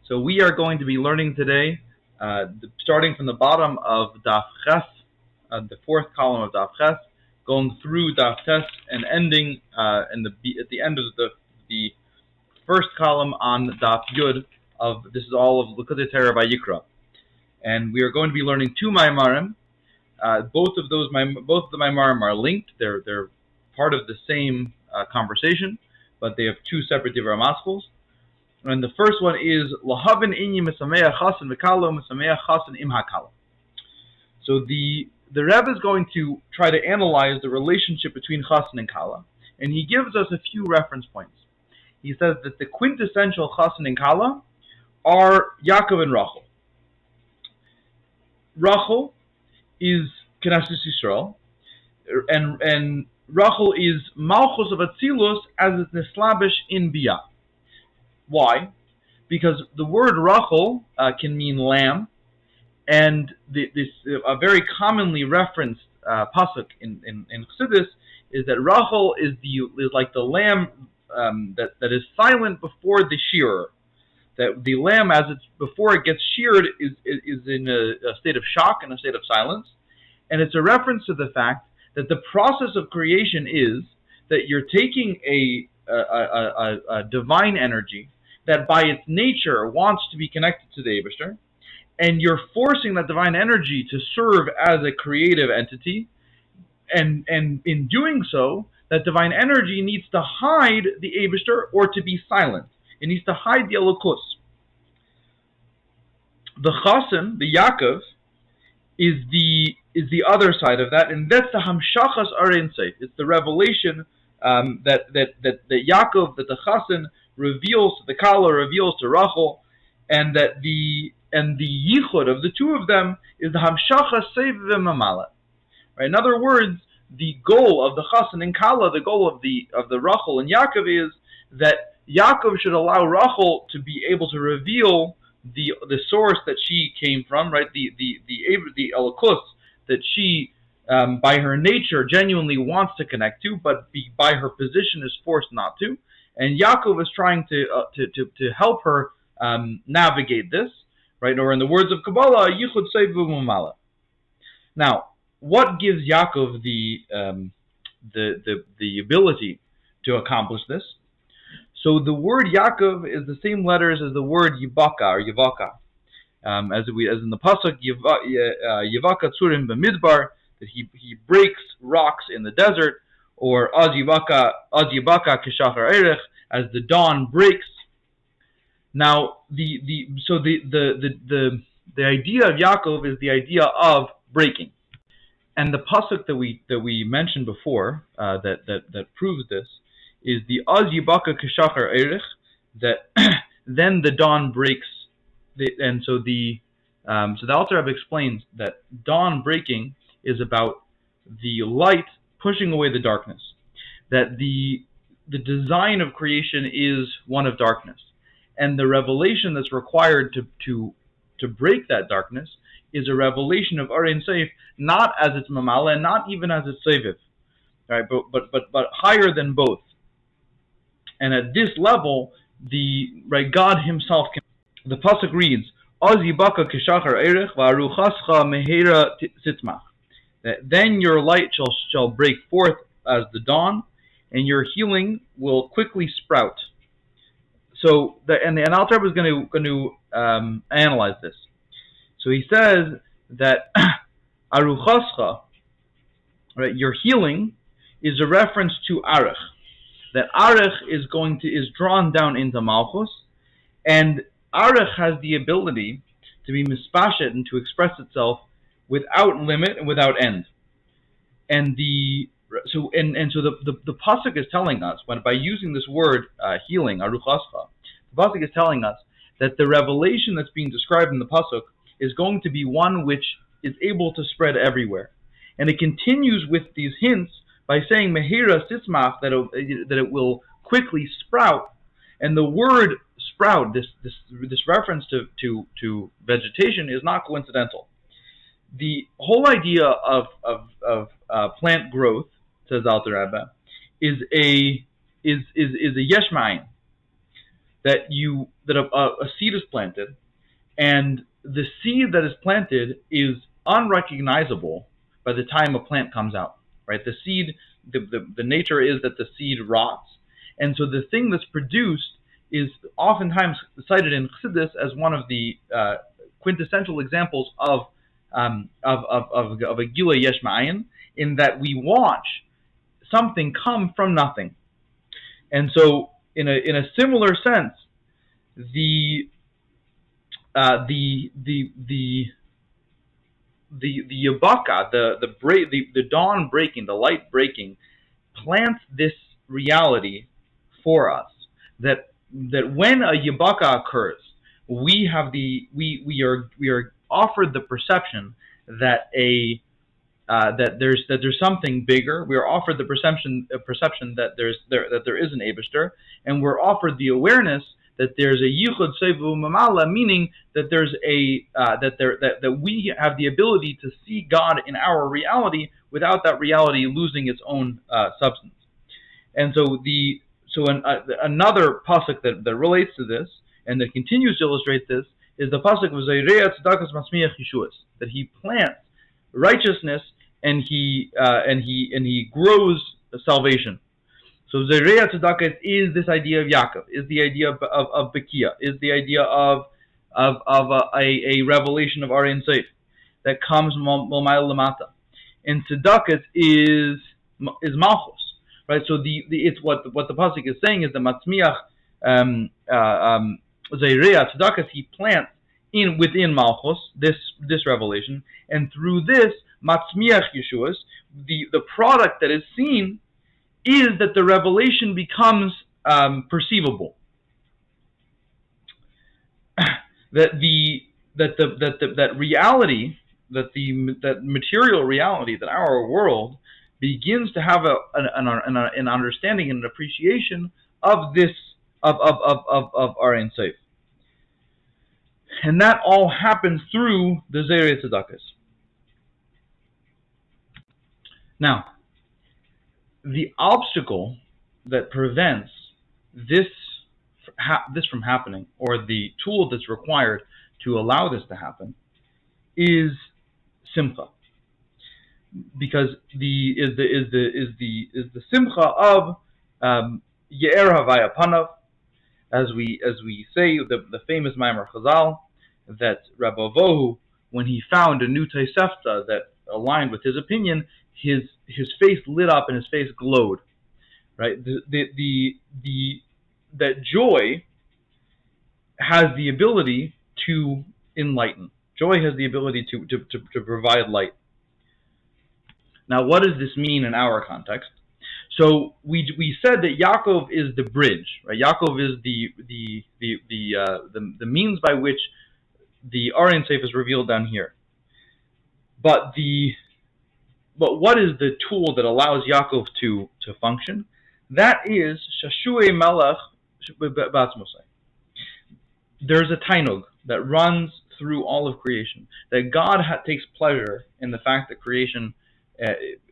So we are going to be learning today, starting from the bottom of Daf Ches, the fourth column of Daf Ches, going through Daf Tes and ending at the end of the first column on Daf Yud. This is all of Likkutei Torah by Yikra, and we are going to be learning two Maimarim. Both of the Maimarim are linked. They're part of the same conversation, but they have two separate Divrei Maschels. And the first one is להבין ענין משמח חסן וכלה ומשמח חסן עם הכלה. So the Rebbe is going to try to analyze the relationship between chassan and kala, and he gives us a few reference points. He says that the quintessential chassan and kala are Yaakov and Rachel. Rachel is Knesset Yisrael, and Rachel is Malchus of Atzilus as it's Nislabish in Biyah. Why? Because the word Rachel can mean lamb, and a very commonly referenced pasuk in Chassidus is that Rachel is like the lamb that is silent before the shearer. That the lamb, before it gets sheared, is in a state of shock and a state of silence, and it's a reference to the fact that the process of creation is that you're taking a divine energy that by its nature wants to be connected to the Eibishter, and you're forcing that divine energy to serve as a creative entity, and in doing so, that divine energy needs to hide the Eibishter or to be silent. It needs to hide the Elokus. The chassan, the Yaakov, is the other side of that, and that's the hamshachas arein seif. It's the revelation that Yaakov, that the chassan reveals to the kala, reveals to Rachel, and that the yichud of the two of them is the hamshachas seif v'mamala. Right? In other words, the goal of the chassan and kala, the goal of the Rachel and Yaakov is that Yaakov should allow Rachel to be able to reveal the source that she came from, right? The elokus that she by her nature genuinely wants to connect to, but by her position is forced not to. And Yaakov is trying to help her navigate this, right? Or in the words of Kabbalah, yichud seif v'mamala. Now, what gives Yaakov the ability to accomplish this? So the word Yaakov is the same letters as the word Yebak'a or Yevak'a. As in the pasuk Yevak'a tzurim b'midbar, that he breaks rocks in the desert, or az Yevak'a k'shachar erech, as the dawn breaks. Now the idea of Yaakov is the idea of breaking, and the pasuk that we mentioned before that proves this is the az Yevak'a k'shachar erech, that then the dawn breaks. So the Alter Rebbe explains that dawn breaking is about the light pushing away the darkness. That the design of creation is one of darkness, and the revelation that's required to break that darkness is a revelation of arein seif, not as its mamala and not even as its seviv, right? But higher than both. And at this level, God Himself can. The pasuk reads, "Az yibaka k'shachar erech v'aruchascha mehera titzmach." That then your light shall break forth as the dawn, and your healing will quickly sprout. So, and Alter Rebbe is going to analyze this. So he says that aruchascha, right, your healing, is a reference to arech. That arech is drawn down into malchus, and arech has the ability to be mispashet and to express itself without limit and without end. And the pasuk is telling us, by using this word healing, aruchascha, the pasuk is telling us that the revelation that's being described in the pasuk is going to be one which is able to spread everywhere. And it continues with these hints by saying mehera titzmach, that it will quickly sprout. And the word sprout, this reference to vegetation, is not coincidental. The whole idea of plant growth, says Alter Rebbe, is a yesh ma'ayin. that a seed is planted, and the seed that is planted is unrecognizable by the time a plant comes out. Right? The seed, the nature is that the seed rots, and so the thing that's produced is oftentimes cited in Chassidus as one of the quintessential examples of a gila yesh ma'ayin, in that we watch something come from nothing. And so, in a similar sense, the yebak'a, the dawn breaking, the light breaking, plants this reality for us that when a yebak'a occurs, we are offered the perception that there's something bigger. We are offered the perception that there is an Eibishter, and we're offered the awareness that there's a yichud sevu mamala, meaning that there's that we have the ability to see God in our reality without that reality losing its own substance. And so another pasuk that relates to this and that continues to illustrate this is the pasuk of Zayreya Tzedakos Masmiach Yeshuas, that he plants righteousness and he grows salvation. So Zayreya Tzedakos is this idea of Yaakov, is the idea of Bekia, is the idea of a revelation of Aryan Seif that comes Momayel Lamata, and Tzedakos is Malchus, right? So it's what the pasuk is saying is the Matzmiach Zayreya Tzedakos, he plants within Malchus this revelation, and through this Matzmiach Yeshuas, the product that is seen is that the revelation becomes perceivable. That reality, that material reality, that our world begins to have an understanding and an appreciation of this of Aryan Seif, and that all happens through the Zayreya Tzedakos. Now, the obstacle that prevents this from happening, or the tool that's required to allow this to happen, is simcha, because the simcha of Ye'er Havaya Panav, as we say the famous Maimer Chazal, that Rabbi Vohu, when he found a new Tosefta that aligned with his opinion, his face lit up and his face glowed. Right? That joy has the ability to enlighten. Joy has the ability to provide light. Now, what does this mean in our context? So we said that Yaakov is the bridge, right? Yaakov is the means by which the Aryan Seif is revealed down here. But what is the tool that allows Yaakov to function? That is Shashuei Melech Batzmosai. There's a tainug that runs through all of creation. That God takes pleasure in the fact that creation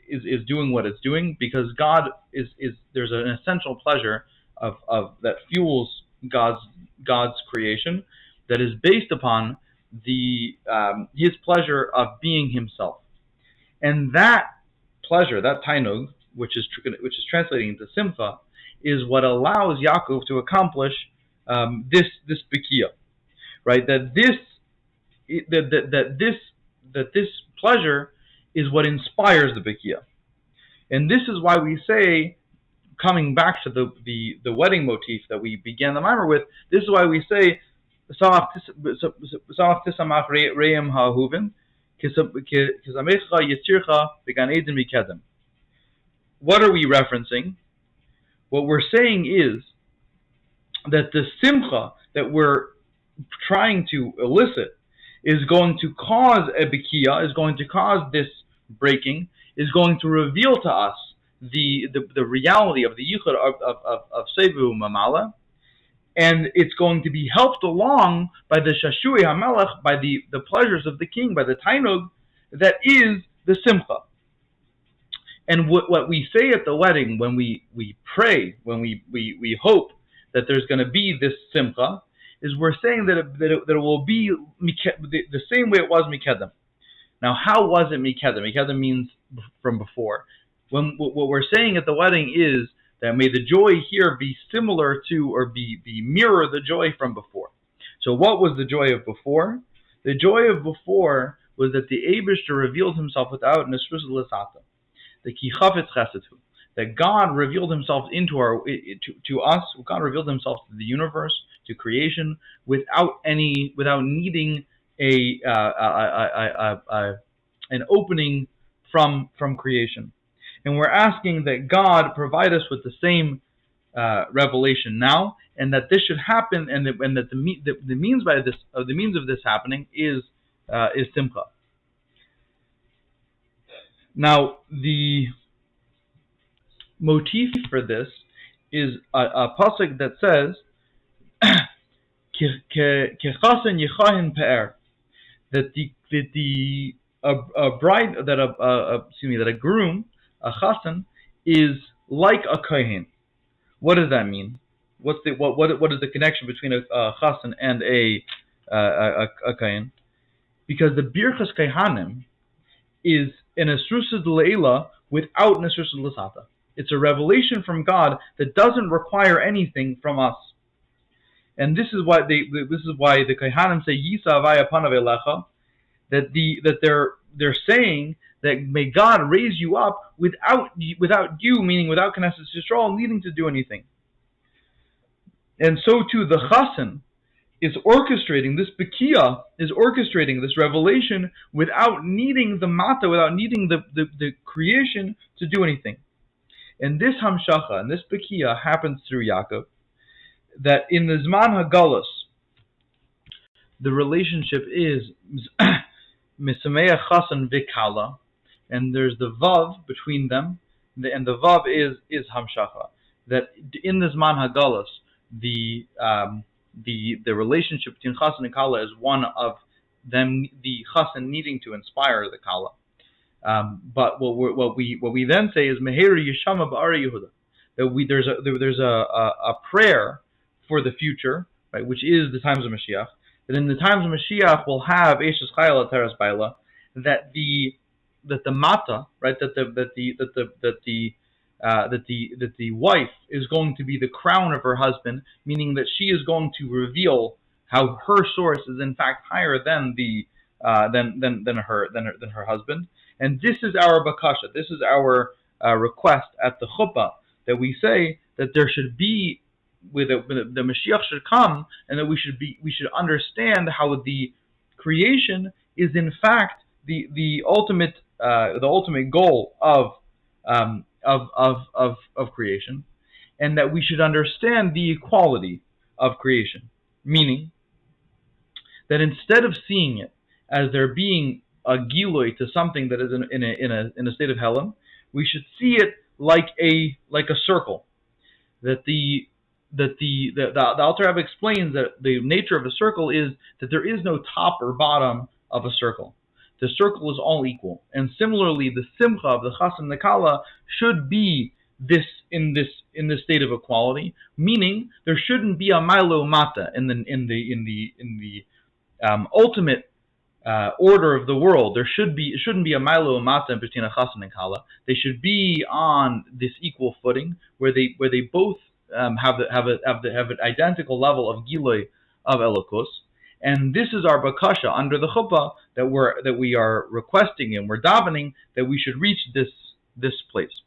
is doing what it's doing, because God is there's an essential pleasure of that fuels God's creation, that is based upon his pleasure of being himself. And that pleasure, that tainug, which is translating into simcha, is what allows Yaakov to accomplish this bekia, right? That this pleasure is what inspires the bekia, and this is why we say, coming back to the wedding motif that we began the mimer with, this is why we say Samach tisamach reim ha'ahuvin kisamecha yitzircha began eden mikedem. What are we referencing? What we're saying is that the simcha that we're trying to elicit is going to cause a bekia, is going to cause this breaking, is going to reveal to us the reality of the yichud of sevu mamala, and it's going to be helped along by the shashui hamelech, by the pleasures of the king, by the tainug that is the simcha. And what we say at the wedding, when we pray, when we hope that there's going to be this simcha, is we're saying that it will be the same way it was mikedem. Now, how was it mikedem? Mikedem means from before. What we're saying at the wedding is that may the joy here be similar to, or be mirror the joy from before. So what was the joy of before? The joy of before was that the Eibishter revealed himself without nesrus l'sata. The ki chafetz chesed hu. That God revealed himself to us. God revealed himself to the universe, to creation, without needing an opening from creation. And we're asking that God provide us with the same revelation now, and that this should happen, and that the means of this happening is simcha. Now, the motif for this is a pasuk that says "Kechasen yechahin pe'er," that a groom, a chasen, is like a kohen. What does that mean? What is the connection between a chasen and a kohen? Because the birchas kohanim is an esrusas leila without an esrusas l'sata. It's a revelation from God that doesn't require anything from us. And this is why the kohanim say Yisa avaya panav elecha, that they're saying that may God raise you up without you, meaning without Knesset Yisrael needing to do anything. And so too the chasen is orchestrating this bekia, is orchestrating this revelation without needing the mata, without needing the creation to do anything. And this hamshacha and this bekia happens through Yaakov, that in the zman hagalus the relationship is misameach chasen וכלה, and there's the vav between them, and the vav is hamshacha. That in the zman hagalus the relationship between chasen and kala is one of them, the chasen needing to inspire the kala. But what we then say is meher yishama ba'ara Yehuda, that there's a prayer for the future, right, which is the times of Mashiach. That in the times of Mashiach we'll have eshes chayla teres baila, that the mata, right, that the wife is going to be the crown of her husband, meaning that she is going to reveal how her source is in fact higher than her husband. And this is our bakasha, this is our request at the chuppah, that we say that there should be, the Mashiach should come, and that we should understand how the creation is in fact the ultimate goal of creation, and that we should understand the equality of creation, meaning that instead of seeing it as there being a giloi to something that is in a state of helen, we should see it like a circle. That the Alter Rebbe explains that the nature of a circle is that there is no top or bottom of a circle. The circle is all equal, and similarly, the simcha of the chasen and the kala should be in this state of equality. Meaning, there shouldn't be a milo mata in the ultimate order of the world. It shouldn't be a milo mata between a chasen and kala. They should be on this equal footing, where they both have an identical level of giloi of elokus. And this is our bakasha under the chuppah that we are requesting, and we're davening that we should reach this place.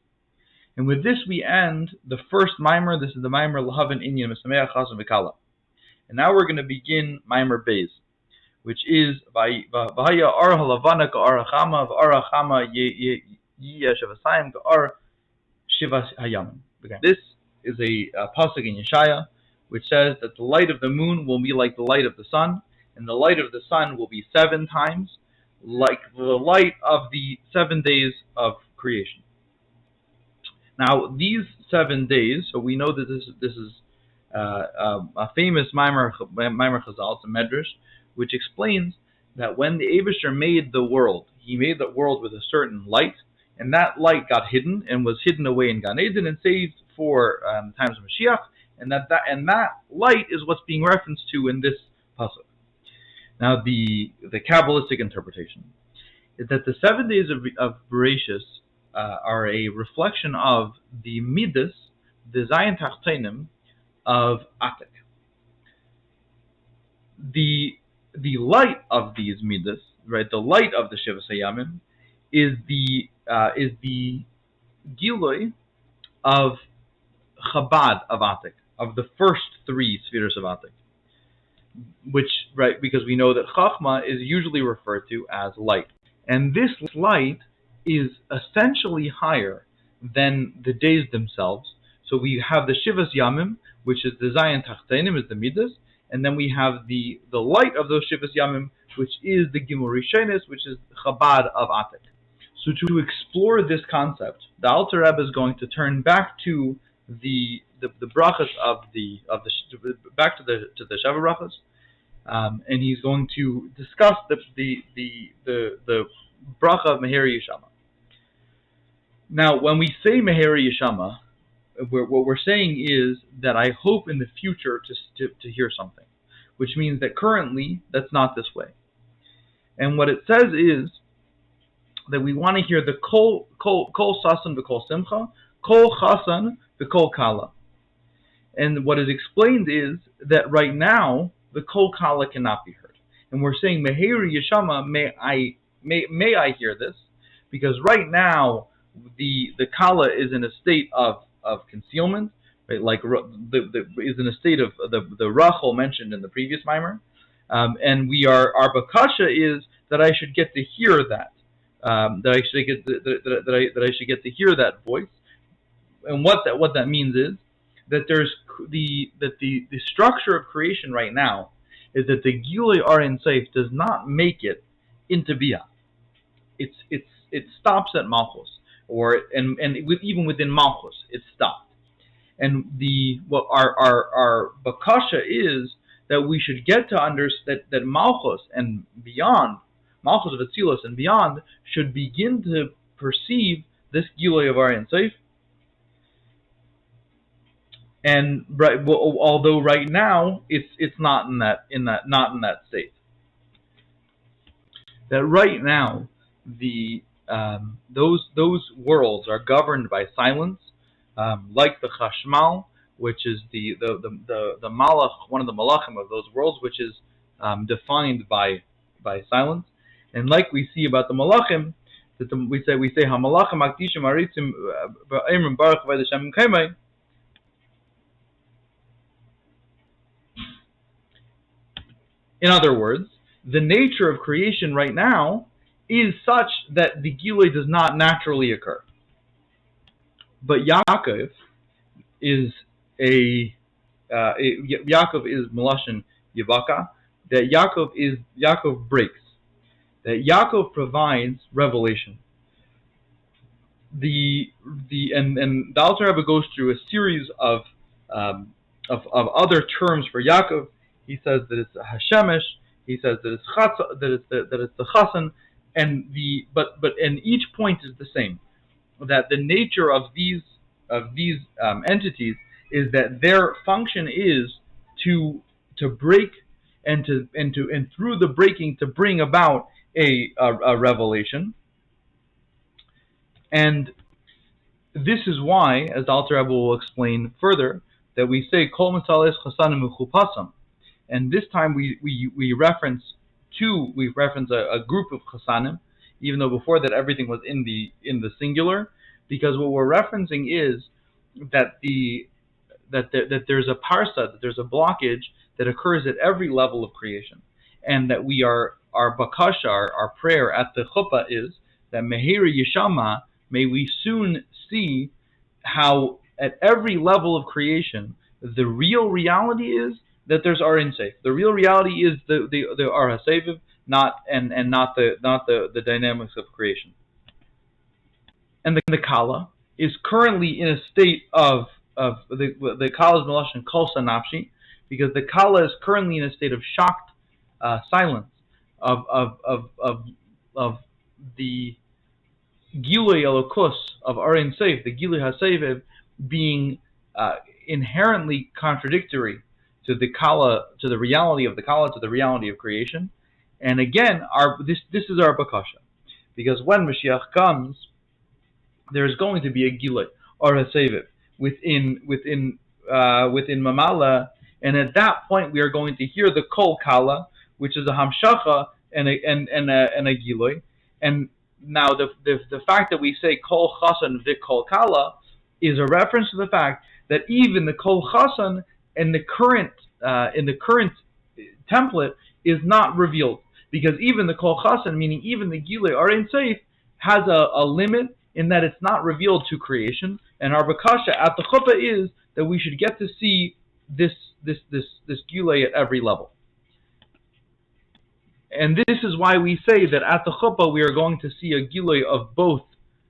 And with this we end the first mimer. This is the mimer להבין ענין משמח chasen וכלה. And now we're going to begin mimer beis, which is v'haya ar halavana ka'ar hachama v'ar hachama yiyeh shevasayim ka'ar shivas hayamim. This is a pasuk in Yeshaya, which says that the light of the moon will be like the light of the sun, and the light of the sun will be 7 times like the light of the 7 days of creation. Now, these 7 days, so we know that this is a famous Maimer Chazal, it's a Medrash, which explains that when the Eibishter made the world, he made the world with a certain light, and that light got hidden and was hidden away in Gan Eden and saved for the times of Mashiach, and that light is what's being referenced to in this pasuk. Now, the Kabbalistic interpretation is that the 7 days of Bereshis are a reflection of the midas, the zayin tachtenim of Atik. The light of these midas, right? The light of the Sheva Sayamim is the gilui of Chabad of Atik, of the first 3 spheres of Atik. Which, right, because we know that Chachma is usually referred to as light. And this light is essentially higher than the days themselves. So we have the Shivas Yamim, which is the Zayin Tachtenim, is the Midas, and then we have the light of those Shivas Yamim, which is the Gimel Rishonis, which is Chabad of Atik. So to explore this concept, the Alter Rebbe is going to turn back to the Brachos back to the Sheva Brachos, and he's going to discuss the bracha of Meheri Yeshama. Now, when we say Meheri Yeshama, what we're saying is that I hope in the future to hear something, which means that currently that's not this way. And what it says is that we want to hear the kol sasan v'kol simcha, kol chasan v'kol kala. And what is explained is that right now the kol kala cannot be heard, and we're saying Meheri Yeshama, may I hear this, because right now the kala is in a state of concealment, right? Like is in a state of the Rachel mentioned in the previous mimer, and our bakasha is that I should get to hear that, that I should get to hear that voice, and what that means is that there's the structure of creation right now is that the Gilui Arin Seif does not make it into Bia. It stops at Malchus, even within Malchus it stopped. And our bakasha is that we should get to understand that Malchus and beyond, Malchus of Atzilus and beyond, should begin to perceive this Gilui of Arin Seif. And although right now it's not in that state. That right now those worlds are governed by silence, like the Chashmal, which is the Malach, one of the Malachim of those worlds, which is defined by silence. And like we see about the Malachim, that we say HaMalachim Akdishim Aritzim Ba'emrim Baruch V'Hadeshem Kaimai. In other words, the nature of creation right now is such that the Gilui does not naturally occur. But Yaakov is Yaakov is Melashin Yebak'a, that Yaakov breaks, that Yaakov provides revelation. The Alter Rebbe goes through a series of other terms for Yaakov. He says that it's Hashemesh. He says that it's the Chasan, and each point is the same. That the nature of these entities is that their function is to break and through the breaking to bring about a revelation. And this is why, as Alter Rebbe will explain further, that we say Kol Mitzales Chasanim Mechupasam. And this time we reference a group of chasanim, even though before that everything was in the singular, because what we're referencing is that there's a parsa, that there's a blockage that occurs at every level of creation, and that our bakasha, our prayer at the chuppah is that Meheri Yeshama, may we soon see how at every level of creation the real reality is that there's Arin Seif. The real reality is the Ar HaSeviv, not the dynamics of creation. And the Kala is currently in a state of the Kala's Melashin Kol Sanapshi, because the Kala is currently in a state of shocked silence of the Gilui Elokus of Arin Seif, the Gilui HaSeviv, being inherently contradictory to the kala, to the reality of the kala, to the reality of creation. And again, this is our bakasha, because when Mashiach comes, there's going to be a gilui or a seviv within Mamala, and at that point we are going to hear the kol kala, which is a hamshacha and a gilui. And now the fact that we say kol chasan v'kol kala is a reference to the fact that even the kol chasan in the current template is not revealed, because even the kol chasan, meaning even the gilui or ein seif, has a limit in that it's not revealed to creation. And our bakasha at the chuppah is that we should get to see this gilui at every level. And this is why we say that at the chuppah we are going to see a gilui of both.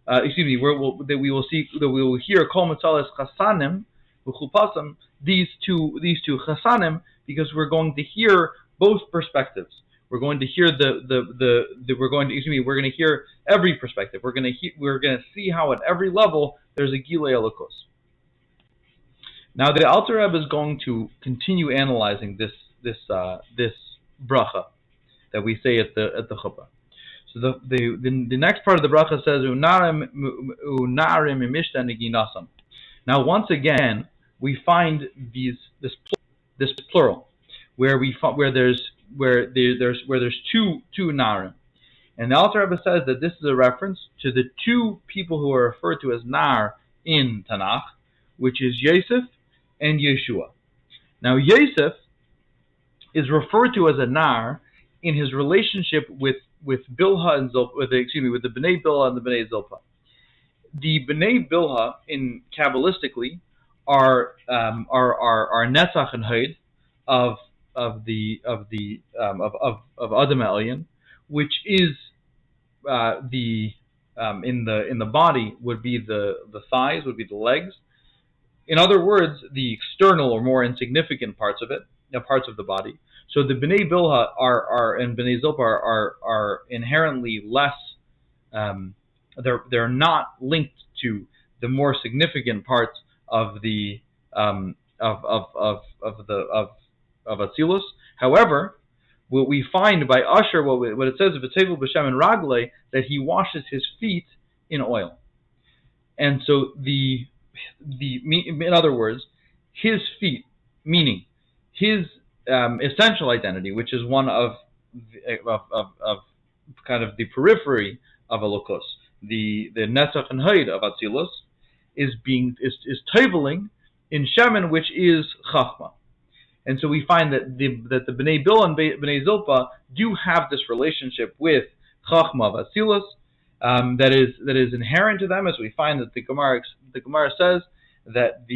That we will hear kol mitzalas chasanim v'chupasam, these two chasanim, because we're going to hear both perspectives. We're going to hear we're going to hear every perspective. We're going to see how at every level there's a gilui elokus. Now the Alter Rebbe is going to continue analyzing this bracha that we say at the chuppah. So the next part of the bracha says unarim imishta neginasam. Now once again we find this plural where there's two narim, and the Alter Rebbe says that this is a reference to the two people who are referred to as nar in Tanakh, which is Yosef and Yeshua. Now Yosef is referred to as a nar in his relationship with Bilha and Zilpah, with the Bnei Bilha and the Bnei Zilpah. The Bnei Bilha, in Kabbalistically, are Netzach and Haid of Adam Elyon, which is in the body would be the thighs, would be the legs. In other words, the external or more insignificant parts of it, parts of the body. So the Bnei Bilha and Bnei Zilpah are inherently less. They're not linked to the more significant parts of the of Atzilus. However, what we find by Usher, what it says of V'tevel b'shem and Raglei, that he washes his feet in oil, and so in other words, his feet, meaning his essential identity, which is one of kind of the periphery of Elokos, the Netzach and Haid of Atzilus, is toveling in Shemen, which is Chachma. And so we find that the Bnei Bilha and Bnei Zilpah do have this relationship with Chachma of Atzilus that is inherent to them, as we find that the Gemara says that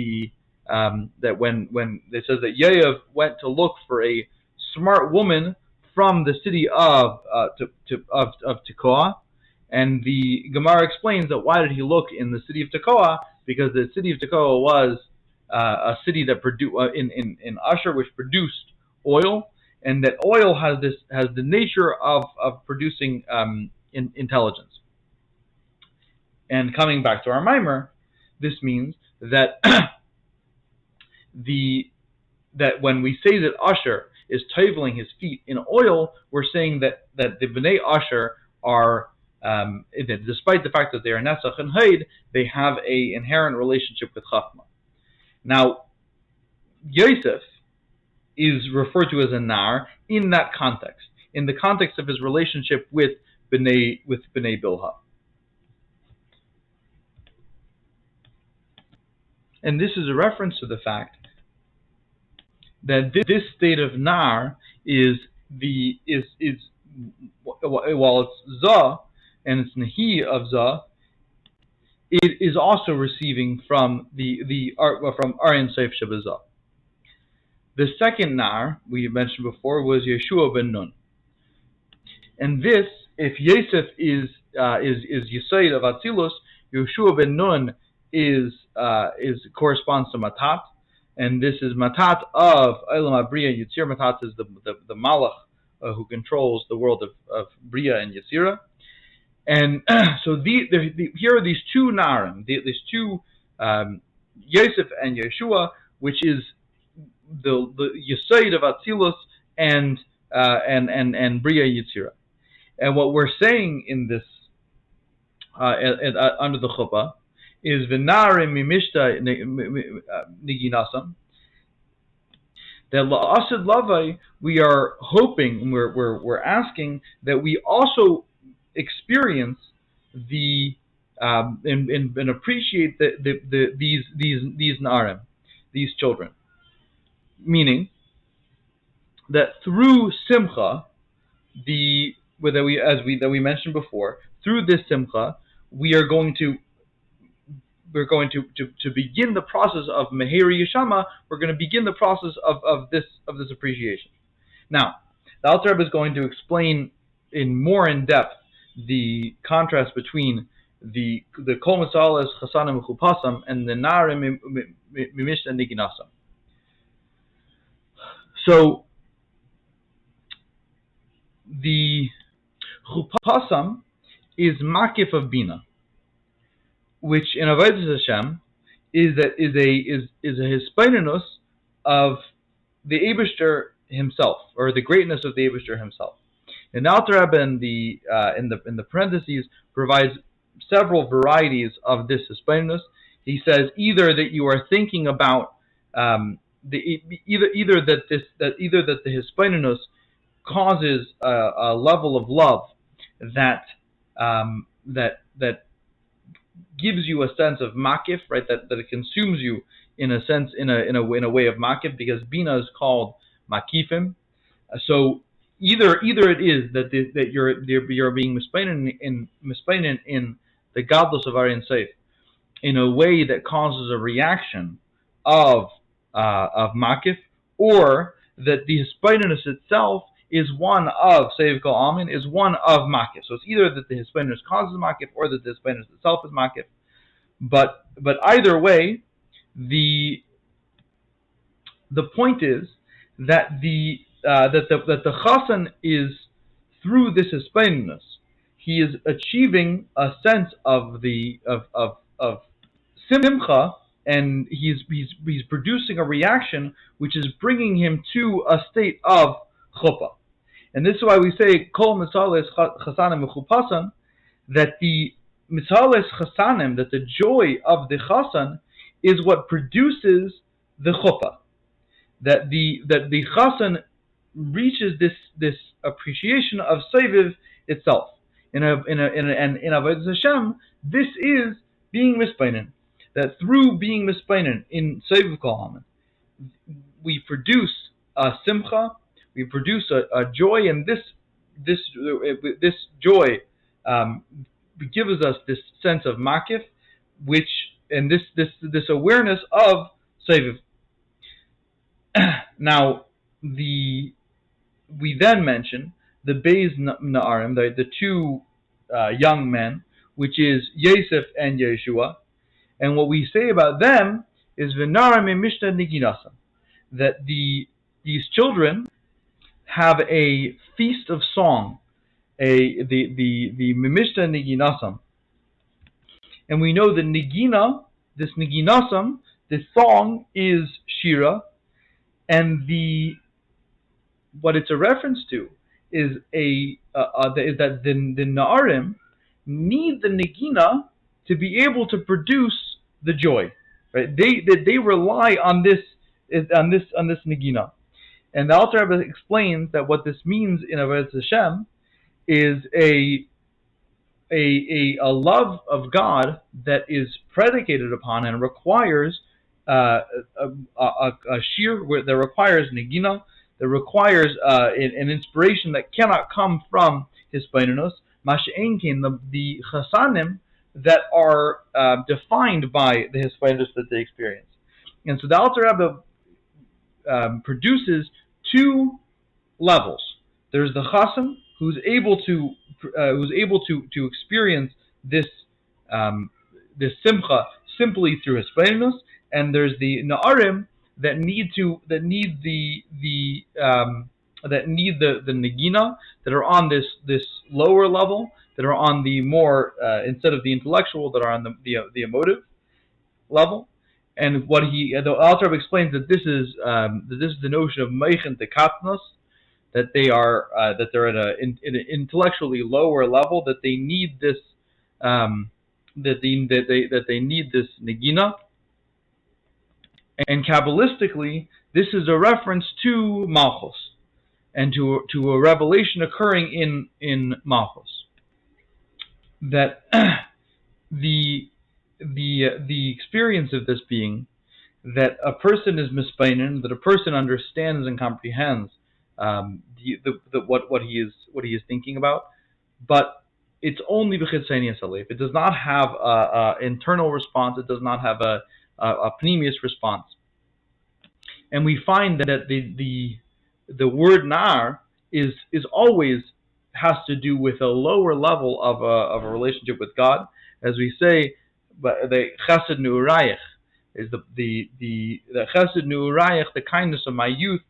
that when it says that Yehuda went to look for a smart woman from the city of Tekoa, and the Gemara explains that why did he look in the city of Tekoa? Because the city of Tekoa was a city that produced in Asher, which produced oil, and that oil has the nature of producing intelligence. And coming back to our mimer, this means that that when we say that Asher is toveling his feet in oil, we're saying that the Bnei Asher are, despite the fact that they are Netzach and Haid, they have a inherent relationship with Chachma. Now, Yosef is referred to as a nar in that context, in the context of his relationship with Bnei Bilha. And this is a reference to the fact that this state of nar is while it's za and it's nahi of za, it is also receiving from from Aryan Seif Shabazah. The second nar we mentioned before was Yeshua ben Nun, and this, if Yosef is Yesod of Atzilus, Yeshua ben Nun corresponds to Matat, and this is Matat of Eilam Bria Yitzir. Matat is the Malach who controls the world of Bria and Yetzira. And so here are these two Narim, these two Yosef and Yeshua, which is the Yesod of Atzilus and Bria Yitzira. And what we're saying in this under the chuppah is v'narim mimishta niginasam, that la'asid lavai, we are hoping, we're asking that we also experience the and appreciate these na'arim, these children. Meaning that through simcha, that we mentioned before, through this simcha, we're going to begin the process of Meheri Yeshama. We're going to begin the process of this appreciation. Now, the Alter Rebbe is going to explain more in depth the contrast between the Kol Mitzales Chasanim Mechupasam and the Na'arim Mimishta Niginasam. So the Chupasam is makif of bina, which in Avodas Hashem is a hispaininus of the Eibishter himself, or the greatness of the Eibishter himself. And the Alter Rebbe in the parentheses provides several varieties of this hispaininus. He says either that you are thinking about either that the hispaininus causes a level of love that gives you a sense of makif, right? That it consumes you in a sense, in a way of makif, because bina is called makifim. So either it is that you're being mispainted in the godless of Aryan Seif in a way that causes a reaction of makif, or that the hispainus itself is one of Seiv Kol Amin, is one of makif. So it's either that the hispainus causes makif, or that the hispainus itself is makif. But either way, the point is that the chasan is, through this hispainus, he is achieving a sense of simcha, and he's producing a reaction which is bringing him to a state of chuppah. And this is why we say kol mitzales chasanim mechupasan, that the mitzales chasanim, that the joy of the chasan is what produces the chuppah. That the chasan reaches this appreciation of Seviv itself. In Avodas Hashem, this is being mispainen. That through being mispainen in Seviv Kol Haman, we produce a simcha, we produce a joy, and this joy gives us this sense of makif, and this awareness of Seviv. Now, we then mention the Beis Na'arim, the two young men, which is Yosef and Yeshua, and what we say about them is v'narim mimishta niginasam, that these children have a feast of song, the mimishta niginasam, and we know that nigina, this niginasam, this song is shira, and what it's a reference to is that the na'arim need the nigina to be able to produce the joy, right? They rely on this nigina, and the Alter Rebbe explains that what this means in Avodas Hashem is a love of God that is predicated upon and requires a shir, that requires nigina, that requires an inspiration that cannot come from hispainus, mash'enkin, the chasanim that are defined by the hispainus that they experience. And so the Alter Rebbe produces two levels. There's the chasan who's able to experience this simcha simply through hispainus, and there's the na'arim that need the nigina, that are on this lower level, that are on the more instead of the intellectual, that are on the emotive level, And the Alter Rebbe explains that this is the notion of meichen tekatnos, that they're at an intellectually lower level, that they need this that they need this negina. And Kabbalistically, this is a reference to Malchus and to a revelation occurring in Malchus, that the experience of this being that a person is misbeinen, that a person understands and comprehends what he is thinking about, but it's only b'chitzonius alef. It does not have a internal response. It does not have a pneumius response. And we find that the word nar is always has to do with a lower level of a relationship with God, as we say, but the chesed nu'urayich is the chesed nu'urayich, the kindness of my youth,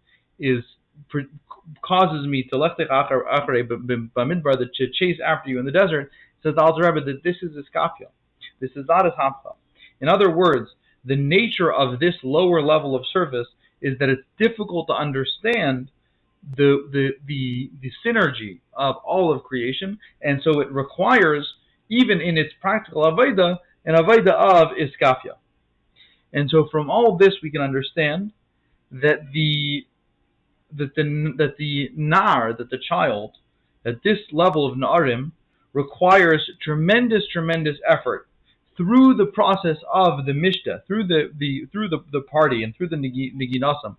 causes me to lechtech acharei b'midbar, to chase after you in the desert. Says the Alter Rebbe that this is iskafia. This is not ishapcha. In other words, the nature of this lower level of service is that it's difficult to understand the synergy of all of creation, and so it requires, even in its practical avodah, an avodah of iskafia. And so from all of this we can understand that the nar, that the child, that this level of na'arim requires tremendous effort through the process of the mishta, through the party and through the neginasam.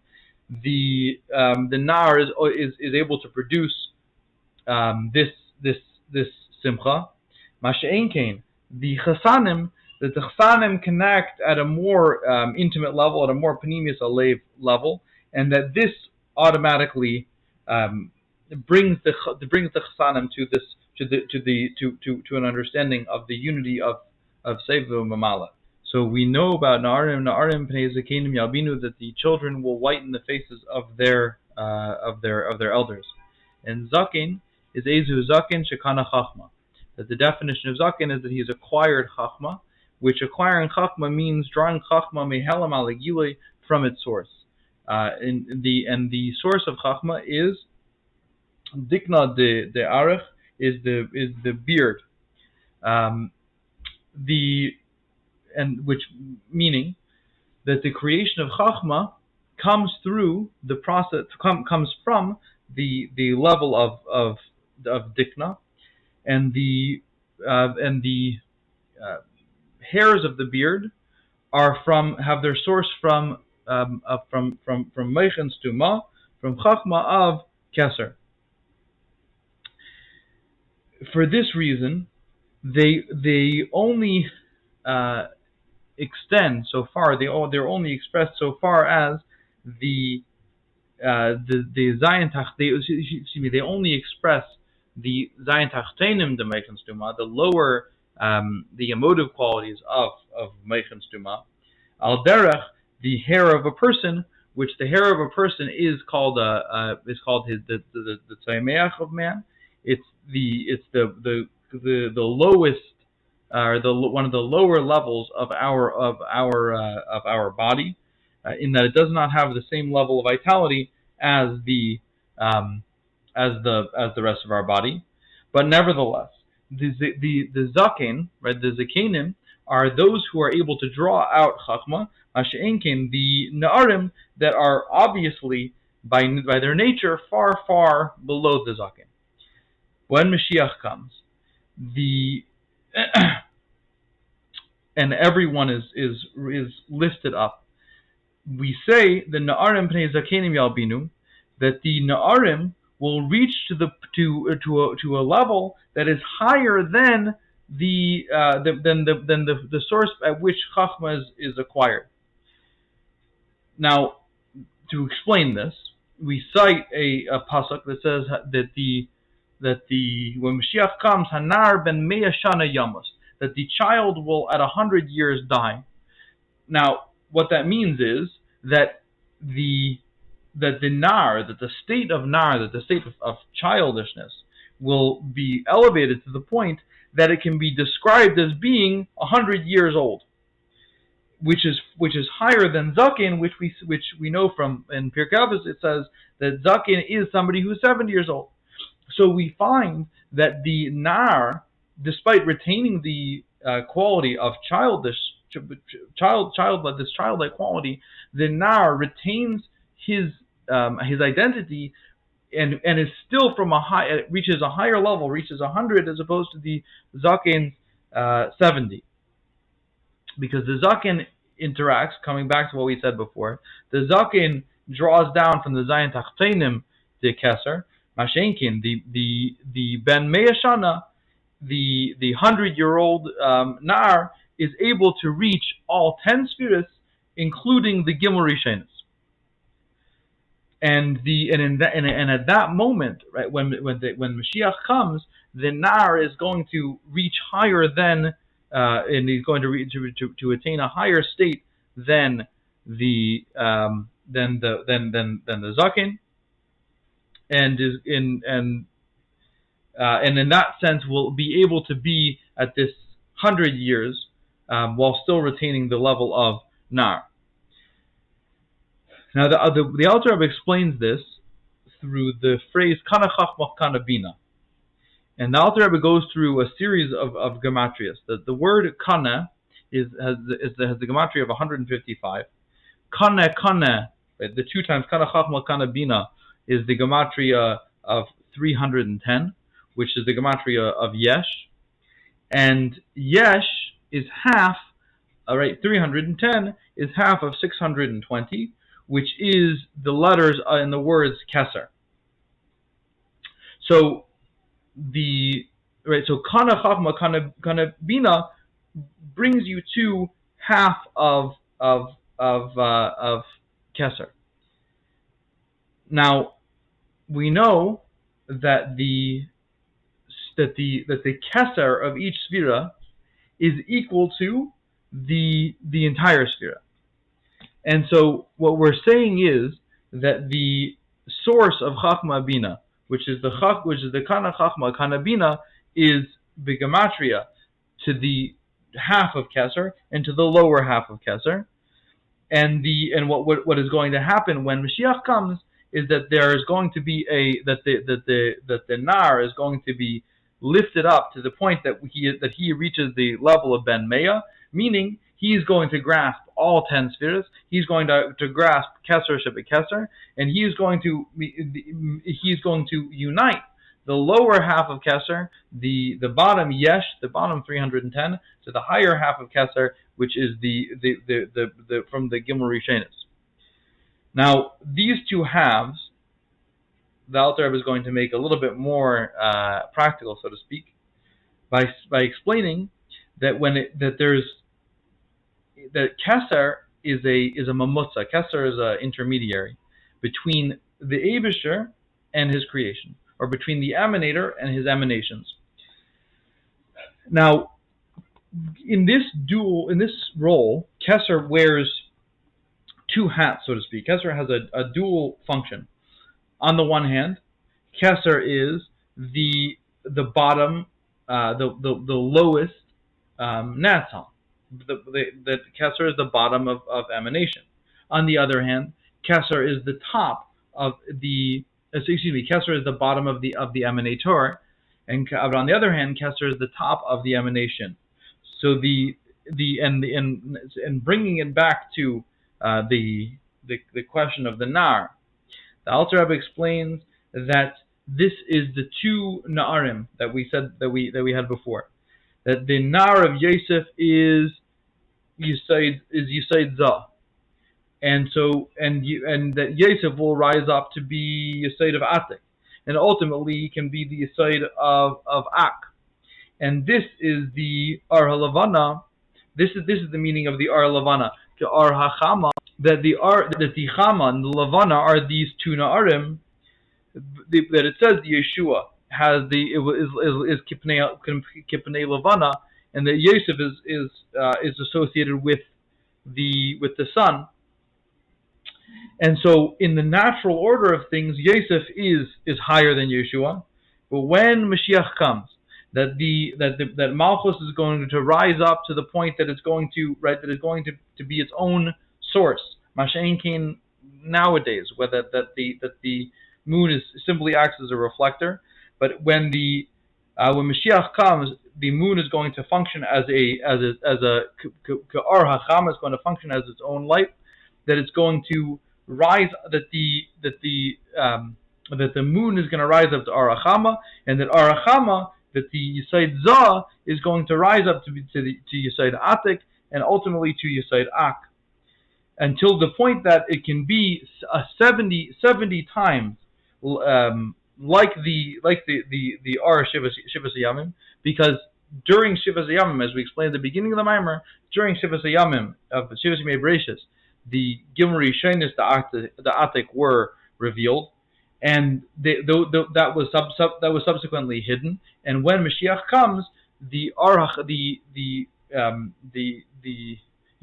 The nar is able to produce this simcha. Masha'en kain, the chasanim connect at a more intimate level, at a more pneumius alev level, and that this automatically brings the chasanim to an understanding of the unity of Sevu Mamala. So we know about Na'arim Pnei Zakenim Yalbinu, that the children will whiten the faces of their elders. And Zaken is Ezu Zaken Shekana Chachma. That the definition of Zaken is that he has acquired Chachma, which acquiring Chachma means drawing Chachma Mehelam Alegile from its source. And the source of Chachma is Dikna de Arech, is the beard. Which meaning that the creation of Chachma comes through the process, comes from the level of Dikna, and the hairs of the beard have their source from Meichen Stuma, from Chachma of Keser. For this reason, they only extend so far. They're only expressed so far as the Zayin Tachtei. They only express the Zayin Tachtenim de Meichen Stuma, the lower, the emotive qualities of Meichen Stuma. Al derech, the hair of a person, which the hair of a person is called the Tzameach of man. It's the lowest, or one of the lower levels of our body, in that it does not have the same level of vitality as the rest of our body. But nevertheless, the zaken, right, the zakenim, are those who are able to draw out chachma. Masha'enkin, the na'arim, that are obviously by their nature far below the zaken. When Mashiach comes, and everyone is lifted up, we say the na'arim pnei zakenim yalbinu, that the na'arim will reach to a level that is higher than the source at which chachma is acquired. Now, to explain this, we cite a pasuk that says that when Mashiach comes, Hanar ben Mea Shana Yamos, that the child will at 100 years die. Now, what that means is that the state of childishness will be elevated to the point that it can be described as being 100 years old. which is higher than zaken, which we know from in Pirkei Avos. It says that zaken is somebody who is 70 years old. So we find that the nar, despite retaining the quality of childlike quality, the nar retains his identity and is still from reaches a higher level, reaches 100 as opposed to the zaken's 70. Because the zaken interacts, coming back to what we said before, the zaken draws down from the zayin tachtenim the keser, mashenkin, the ben mea shana, the 100-year-old nar is able to reach all 10 spheres, including the gimel rishonos. And at that moment, right, when Mashiach comes, the nar is going to reach higher than, and he's going to attain a higher state than the zaken, and in that sense will be able to be at this 100 years while still retaining the level of nar. Now the Alter Rebbe explains this through the phrase kana chachma kana bina, and the Alter Rebbe goes through a series of gematrias. The word kana has the gematria of 155. Kana, right, the 2 times kana chachma kana bina is the gematria of 310, which is the gematria of yesh, and yesh is half. All right, 310 is half of 620. Which is the letters in the words keser. So kana chachma kana bina brings you to half of keser. Now we know that the keser of each sphera is equal to the entire sphera. And so what we're saying is that the source of Chachma Bina, which is the Kana Chachma Kana Bina, is Bigamatria to the half of Keser and to the lower half of Keser. And what is going to happen when Mashiach comes is that there is going to be that the nar is going to be lifted up to the point that he reaches the level of Ben Mea, meaning he is going to grasp all 10 spheres. He's going to grasp Keser Sheba Keser, and he is going to unite the lower half of Keser, the bottom Yesh, the bottom 310, to the higher half of Keser, which is the from the Gimel Rishonos. Now these two halves, the Alter Rebbe is going to make a little bit more practical, so to speak, by explaining that that Keser is a mamutza. Keser is an intermediary between the Eibusher and his creation, or between the emanator and his emanations. Now, in this role, Keser wears two hats, so to speak. Keser has a dual function. On the one hand, Keser is the bottom, the lowest natzal. The Keser is the bottom of emanation. On the other hand, Keser is the top of Keser is the bottom of the emanator, and on the other hand, Keser is the top of the emanation. So and bringing it back to the question of the nar, the Alter Rebbe explains that this is the two na'arim that we said that we had before. That the nar of Yosef is Yisaid Zah, and that Yosef will rise up to be Yisaid of Atik, and ultimately he can be the Yisaid of Ak, and this is the Ar Halavana. This is the meaning of the Ar Halavana. The Ar Hachama, that the Chama and the Lavana are these two Na'arim. That it says the Yeshua has is Kipnei Lavana, and that Yosef is associated with the sun. And so, in the natural order of things, Yosef is higher than Yeshua. But when Mashiach comes, that Malchus is going to rise up to the point that it's going to to be its own source. Mashain Kain nowadays, whether that the moon is simply acts as a reflector, but when Mashiach comes, the moon is going to function as a Ka'ar Hacham, is going to function as its own light, that it's going to rise, that the moon is going to rise up to Arachama, and that Arachama, that the Yisaid Zah is going to rise up to Yisaid Atik, and ultimately to Yisaid Ak, until the point that it can be 70 times like the Ar Shivas Yamim, because during Shivas Yamim, as we explained at the beginning of the Maimer, during Shivas Yamim of Shivas Yamei Bereshis, the Gimri Shainis, the Atik were revealed, and that was subsequently hidden. And when Mashiach comes, the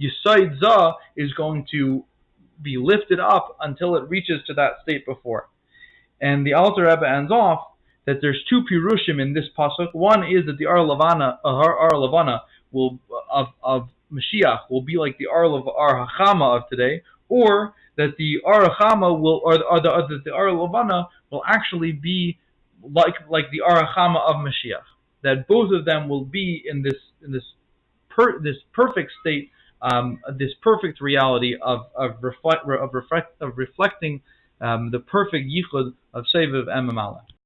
Yisaid Zah is going to be lifted up until it reaches to that state before. And the Alter Rebbe ends off that there's two pirushim in this pasuk. One is that the Ar Levana will of Mashiach will be like the Ar Hachama of today, or that the Ar Hachama will, that the Ar Levana will actually be like the Ar Hachama of Mashiach. That both of them will be in this perfect state, this perfect reality of reflecting the perfect yichud of Seviv and Mamala.